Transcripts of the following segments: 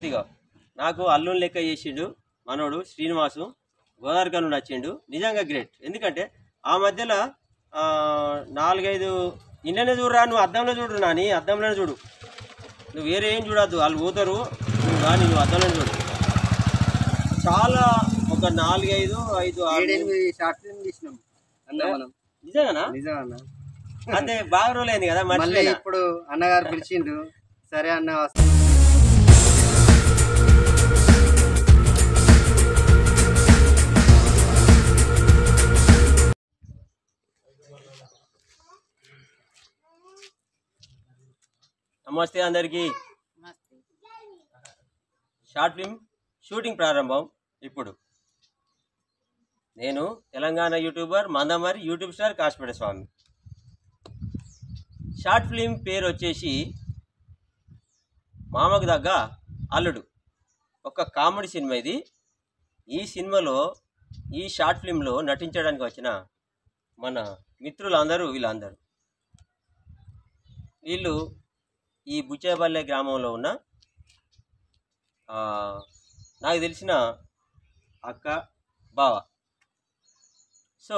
ఇదిగో నాకు అల్లుని లెక్క చేసిండు మనోడు శ్రీనివాసు గోదావరికల్ నుండి వచ్చిండు. నిజంగా గ్రేట్. ఎందుకంటే ఆ మధ్యలో 4-5 ఇళ్ళనే చూడరా, నువ్వు అద్దంలో చూడు, నాని అద్దంలోనే చూడు, నువ్వు వేరే ఏం చూడద్దు, వాళ్ళు పోతారు, నువ్వు కానీ నువ్వు అద్దంలోనే చూడు. చాలా ఒక 4-5 షార్ట్ ఫిల్మ్ తీసినాం నిజంగానా? నిజమన్నా. అంటే బాగా రోజులైంది కదా, మళ్ళీ ఇప్పుడు అన్నగారు పిలిచిండు, సరే అన్న నమస్తే అందరికీ. షార్ట్ ఫిల్మ్ షూటింగ్ ప్రారంభం ఇప్పుడు. నేను Telangana youtuber Mandamarri YouTube star Kasipet Swamy. Short film పేరు వచ్చేసి మామకు దగ్గ అల్లుడు, ఒక కామెడీ సినిమా ఇది. ఈ సినిమాలో ఈ షార్ట్ ఫిల్మ్లో నటించడానికి వచ్చిన మన మిత్రులందరూ వీళ్ళు ఈ బుచ్చేపల్లె గ్రామంలో ఉన్న నాకు తెలిసిన అక్క బావ. సో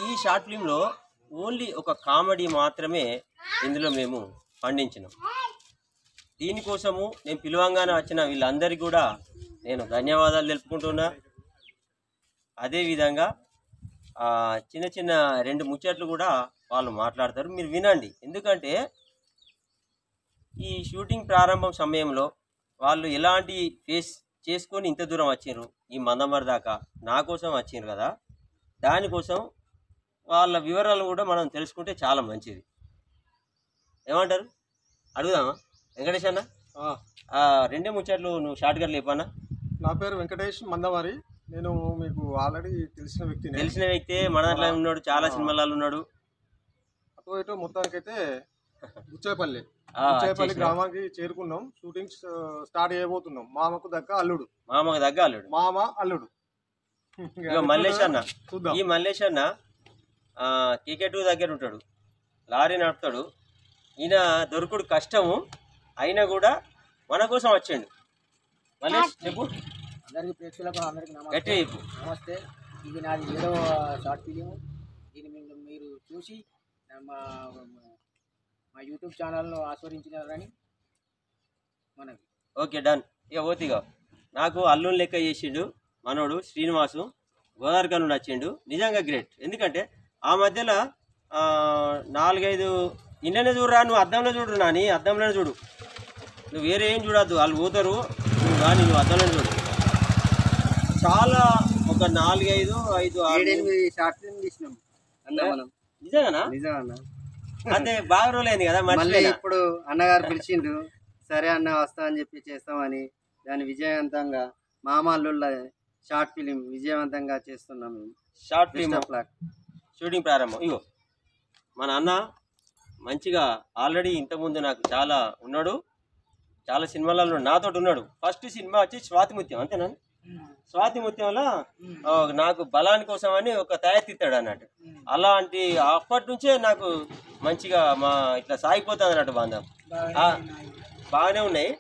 ఈ షార్ట్ ఫిల్మ్లో ఓన్లీ ఒక కామెడీ మాత్రమే ఇందులో మేము పండించినాం. దీనికోసము నేను పిలవంగానే వచ్చిన వీళ్ళందరికీ కూడా నేను ధన్యవాదాలు తెలుపుకుంటున్నా. అదేవిధంగా చిన్న చిన్న 2 ముచ్చట్లు కూడా వాళ్ళు మాట్లాడతారు, మీరు వినండి. ఎందుకంటే ఈ షూటింగ్ ప్రారంభం సమయంలో వాళ్ళు ఎలాంటి ఫేస్ చేసుకొని ఇంత దూరం వచ్చిండ్రు, ఈ మందమరి దాకా నా కోసం వచ్చిండ్రు కదా, దానికోసం వాళ్ళ వివరాలు కూడా మనం తెలుసుకుంటే చాలా మంచిది. ఏమంటారు? అడుగుదామా వెంకటేష్ అన్న? 2 ముచ్చట్లు నువ్వు షార్ట్గా లేపన్నా. నా పేరు వెంకటేష్ మందమరి. నేను మీకు ఆల్రెడీ తెలిసిన వ్యక్తి, మన దాంట్లో ఉన్నాడు, చాలా సినిమాలలో ఉన్నాడు. అటు ఇటు మొత్తానికైతే బుచ్చేపల్లి గ్రామానికి చేరుకున్నాం. షూటింగ్ స్టార్ట్ చేయబోతున్నాం. మామకు దగ్గ అల్లుడు. మామ అల్లుడు మల్లేష్ అన్న. ఈ మల్లేష్ అన్న KK2 దగ్గర ఉంటాడు, లారీ నడుపుతాడు. ఈయన దొరుకుడు కష్టము, అయినా కూడా మన కోసం వచ్చాడు. మల్లేష్ చెప్పు. అందరికీ ప్రేక్షకులకు అందరికీ నమస్తే. ఇది నాది 7వ షార్ట్ ఫిలిం. దీన్ని మీరు చూసి మా యూట్యూబ్ ఛానల్ను ఆస్వాదించినారని మనకి. Okay, done. ఇక పోతిగా నాకు అల్లుని లెక్క చేసిండు మనోడు శ్రీనివాసు గోదావరికల్ నుండి వచ్చిండు. నిజంగా గ్రేట్. ఎందుకంటే ఆ మధ్యలో 4-5 ఇళ్ళనే చూడరా, నువ్వు అద్దంలో చూడు, నాని అద్దంలోనే చూడు, నువ్వు వేరే ఏం చూడద్దు, వాళ్ళు పోతారు, నువ్వు కానీ నువ్వు అద్దంలోనే చూడు. చాలా ఒక 4-5 షార్ట్ ఫిల్మ్ తీసినాం నిజంగానా? నిజమన్నా. అంటే బాగా రోజులైంది కదా, మళ్ళీ ఇప్పుడు అన్నగారు పిలిచిండు, సరే అన్న వస్తా అని చెప్పి చేస్తామని దాన్ని విజయవంతంగా మామల్లుళ్ళ షార్ట్ ఫిలిం విజయవంతంగా చేస్తున్నాం. షార్ట్ ఫిల్మ్ షూటింగ్ ప్రారంభం. ఇగో మన అన్న మంచిగా ఆల్రెడీ ఇంతకుముందు నాకు చాలా ఉన్నాడు, చాలా సినిమాలలో నాతో ఉన్నాడు. ఫస్ట్ సినిమా వచ్చి స్వాతిముత్యం, అంతేనా? స్వాతిముత్యంలో నాకు బలాని కోసం అని ఒక తయారీస్తాడు అన్నట్టు. అలాంటి అప్పటి నుంచే నాకు మంచిగా ఇట్లా సాగిపోతుంది అన్నట్టు బాంధం. బాగానే ఉన్నాయి.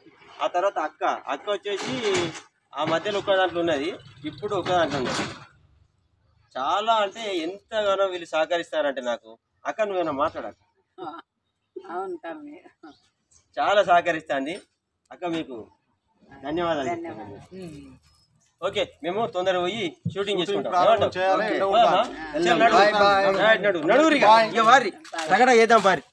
ఆ తర్వాత అక్క వచ్చేసి ఆ మధ్యలో ఒక దాంట్లో ఉన్నది, ఇప్పుడు ఒక దాంట్లో ఉన్నది. చాలా అంటే ఎంతగానో వీళ్ళు సహకరిస్తారంటే నాకు. అక్క నువ్వేనా మాట్లాడక, చాలా సహకరిస్తుంది అక్క, మీకు ధన్యవాదాలు. ఓకే, మేము తొందరగా పోయి షూటింగ్ చేసుకుంటాం. నడువురిగా వారి తగడా చేద్దాం పారి.